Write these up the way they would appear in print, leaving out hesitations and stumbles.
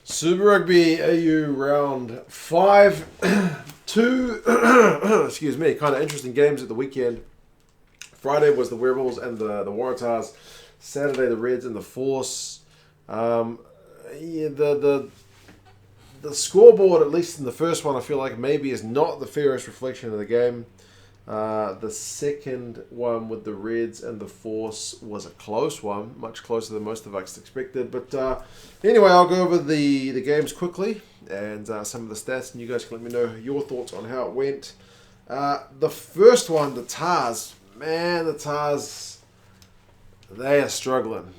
Super Rugby AU round 5. Two, excuse me, kind of interesting games at the weekend. Friday was the REBvWARs and the Waratahs. Saturday, the Reds and the Force. The scoreboard, at least in the first one, I feel like maybe is not the fairest reflection of the game. The second one with the Reds and the Force was a close one, much closer than most of us expected. But anyway, I'll go over the games quickly and some of the stats, and you guys can let me know your thoughts on how it went. The first one, the Tars. Man, the Tars, they are struggling.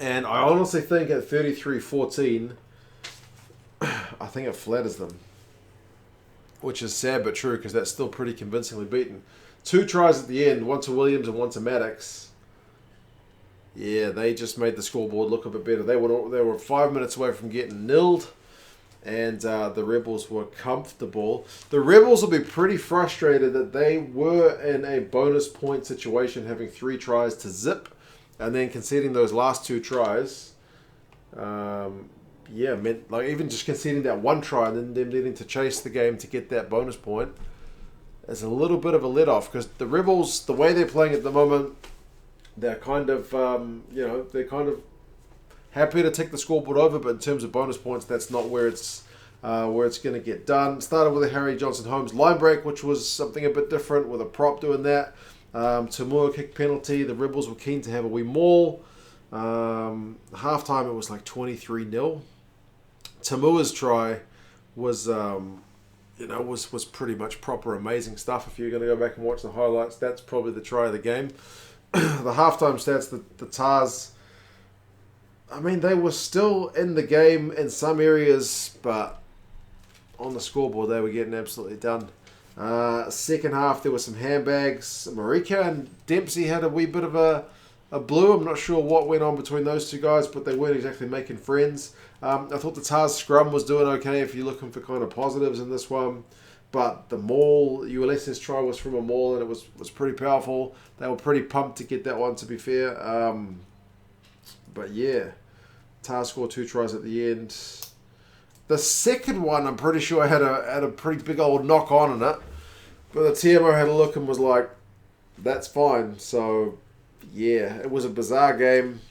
And I honestly think at 33-14, I think it flatters them. Which is sad but true, because that's still pretty convincingly beaten. 2 tries at the end, one to Williams and one to Maddox. Yeah, they just made the scoreboard look a bit better. They were 5 minutes away from getting nilled, and the Rebels were comfortable. The Rebels will be pretty frustrated that they were in a bonus point situation, having 3 tries to zip, and then conceding those last 2 tries. Yeah, meant like even just conceding that 1 try and then them needing to chase the game to get that bonus point is a little bit of a let off, because the Rebels, the way they're playing at the moment, they're kind of they're kind of happy to take the scoreboard over, but in terms of bonus points, that's not where it's going to get done. Started with a Harry Johnson-Holmes line break, which was something a bit different with a prop doing that. Tamua kick penalty. The Rebels were keen to have a wee maul. Halftime it was like 23-0. Tamua's try was was pretty much proper amazing stuff. If you're going to go back and watch the highlights, that's probably the try of the game. The halftime stats, the Tars, I mean, they were still in the game in some areas, but on the scoreboard they were getting absolutely done. Second half there were some handbags. Marika and Dempsey had a wee bit of a blue. I'm not sure what went on between those two guys, but they weren't exactly making friends. I thought the Tars scrum was doing okay if you're looking for kind of positives in this one. But the maul, ULS's try was from a maul, and it was pretty powerful. They were pretty pumped to get that one, to be fair. But yeah, Tars scored 2 tries at the end. The second one, I'm pretty sure had a pretty big old knock on in it. But the TMO had a look and was like, that's fine. So yeah, it was a bizarre game.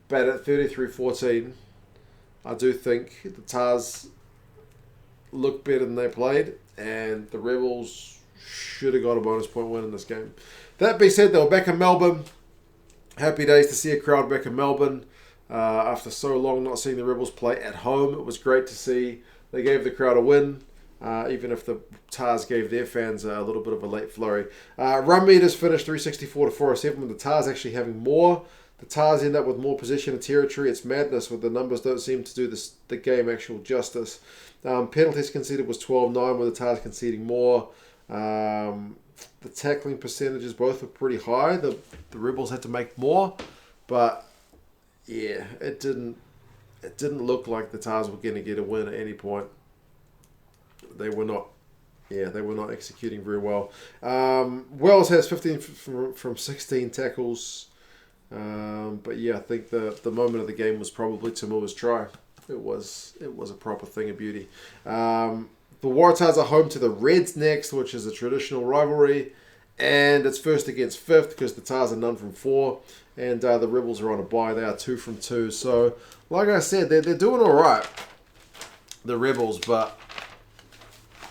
But at 33-14, I do think the Tars looked better than they played, and the Rebels should have got a bonus point win in this game. That being said, they were back in Melbourne. Happy days to see a crowd back in Melbourne. After so long not seeing the Rebels play at home, it was great to see. They gave the crowd a win, even if the Tars gave their fans a little bit of a late flurry. Run meters finished 364-407, with the Tars actually having more. The Tars end up with more possession of territory. It's madness with the numbers don't seem to do the game actual justice. Penalties conceded was 12-9, with the Tars conceding more. The tackling percentages both were pretty high. The Rebels had to make more, but yeah, it didn't look like the Tars were going to get a win at any point. They were not. Yeah, they were not executing very well. Wells has 15 from 16 tackles. But yeah, I think the moment of the game was probably Tamua's try. It was a proper thing of beauty. The Waratahs are home to the Reds next, which is a traditional rivalry, and it's first against fifth because the Tars are none from 4, and the Rebels are on a bye. They are 2 from 2. So, like I said, they're doing all right, the Rebels, but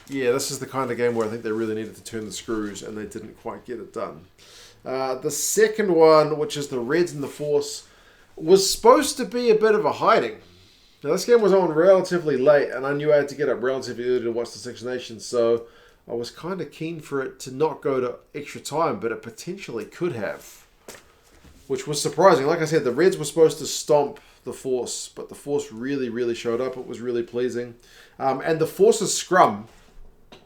yeah, this is the kind of game where I think they really needed to turn the screws, and they didn't quite get it done. The second one, which is the Reds and the Force, was supposed to be a bit of a hiding. Now, this game was on relatively late, and I knew I had to get up relatively early to watch the Six Nations, so I was kind of keen for it to not go to extra time, but it potentially could have, which was surprising. Like I said, the Reds were supposed to stomp the Force, but the Force really, really showed up. It was really pleasing. And the Force's scrum,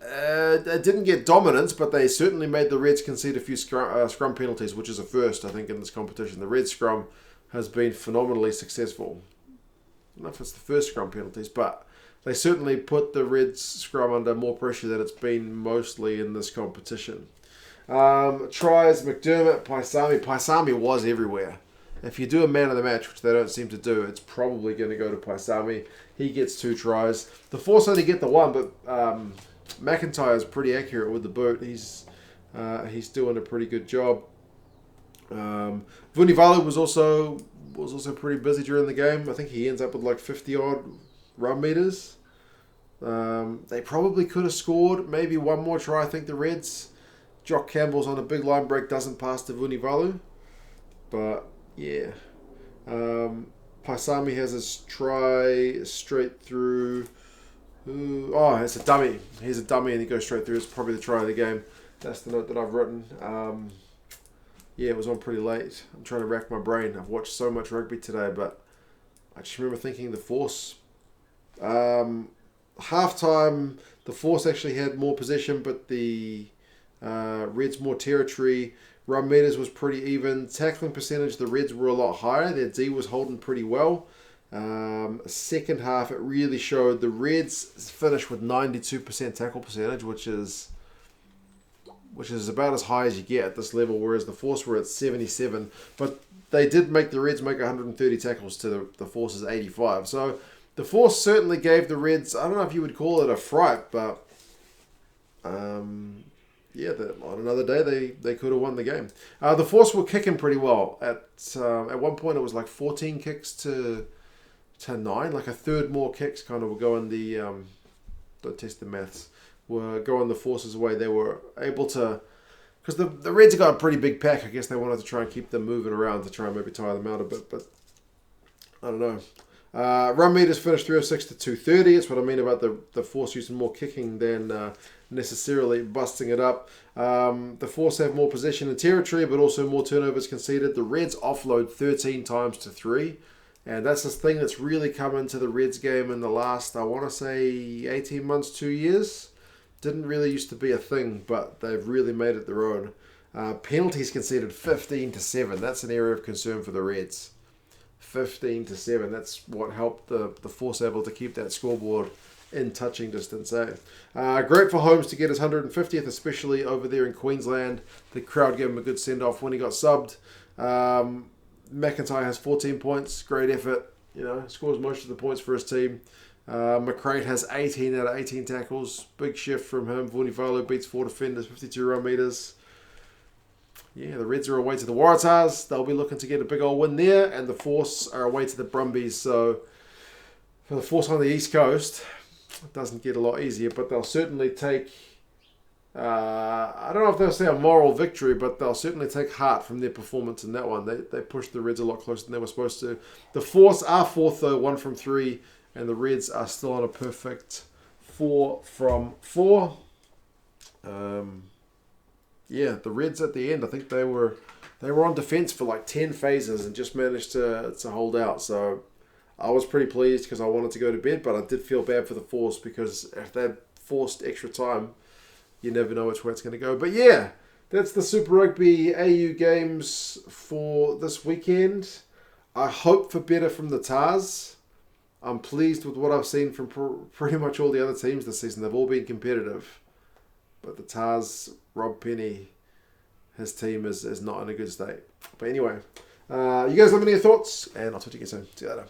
it didn't get dominance, but they certainly made the Reds concede a few scrum penalties, which is a first, I think, in this competition. The Reds scrum has been phenomenally successful. I don't know if it's the first scrum penalties, but they certainly put the Reds scrum under more pressure than it's been mostly in this competition. Tries, McDermott, Paisami. Paisami was everywhere. if you do a man of the match, which they don't seem to do, it's probably going to go to Paisami. He gets 2 tries. The Force only get the 1, but McIntyre is pretty accurate with the boot. He's doing a pretty good job. Vunivalu was also pretty busy during the game. I think he ends up with like 50 odd run meters. They probably could have scored maybe one more try. I think the Reds. Jock Campbell's on a big line break, doesn't pass to Vunivalu. But yeah. Paisami has his try straight through. It's a dummy. Here's a dummy and he goes straight through. It's probably the try of the game. That's the note that I've written. Yeah, it was on pretty late. I'm trying to rack my brain. I've watched so much rugby today, but I just remember thinking the Force. Halftime, the Force actually had more possession, but the Reds more territory. Run meters was pretty even. Tackling percentage, the Reds were a lot higher. Their D was holding pretty well. Second half, it really showed. The Reds finished with 92% tackle percentage, which is about as high as you get at this level, whereas the Force were at 77. But they did make the Reds make 130 tackles to the Force's 85. So the Force certainly gave the Reds, I don't know if you would call it a fright, but on another day they could have won the game. The Force were kicking pretty well. At one point it was like 14 kicks to 9, like a third more kicks kind of were going the, don't test the maths, were going the Force's way. They were able to, because the Reds have got a pretty big pack. I guess they wanted to try and keep them moving around to try and maybe tire them out a bit, but I don't know. Run meters finished 306 to 230. It's what I mean about the Force using more kicking than necessarily busting it up. The Force have more possession and territory, but also more turnovers conceded. The Reds offload 13 times to 3. And that's this thing that's really come into the Reds game in the last, I want to say, 18 months, 2 years. Didn't really used to be a thing, but they've really made it their own. Penalties conceded 15 to 7. That's an area of concern for the Reds. 15 to 7. That's what helped the Force able to keep that scoreboard in touching distance. Great for Holmes to get his 150th, especially over there in Queensland. The crowd gave him a good send-off when he got subbed. McIntyre has 14 points. Great effort. Scores most of the points for his team. McCrate has 18 out of 18 tackles. Big shift from him. Vunivalu beats 4 defenders, 52 run meters. Yeah, the Reds are away to the Waratahs. They'll be looking to get a big old win there. And the Force are away to the Brumbies. So for the Force on the East Coast, it doesn't get a lot easier. But they'll certainly take, I don't know if they'll say a moral victory, but they'll certainly take heart from their performance in that one. They pushed the Reds a lot closer than they were supposed to. The Force are 4th though, 1 from 3. And the Reds are still on a perfect 4 from 4. The Reds at the end, I think they were on defence for like 10 phases and just managed to hold out. So I was pretty pleased because I wanted to go to bed, but I did feel bad for the Force because if they forced extra time, you never know which way it's going to go. But yeah, that's the Super Rugby AU games for this weekend. I hope for better from the Tars. I'm pleased with what I've seen from pretty much all the other teams this season. They've all been competitive. But the Tars, Rob Penny, his team is not in a good state. But anyway, you guys let me know your thoughts, and I'll talk to you again soon. See you later.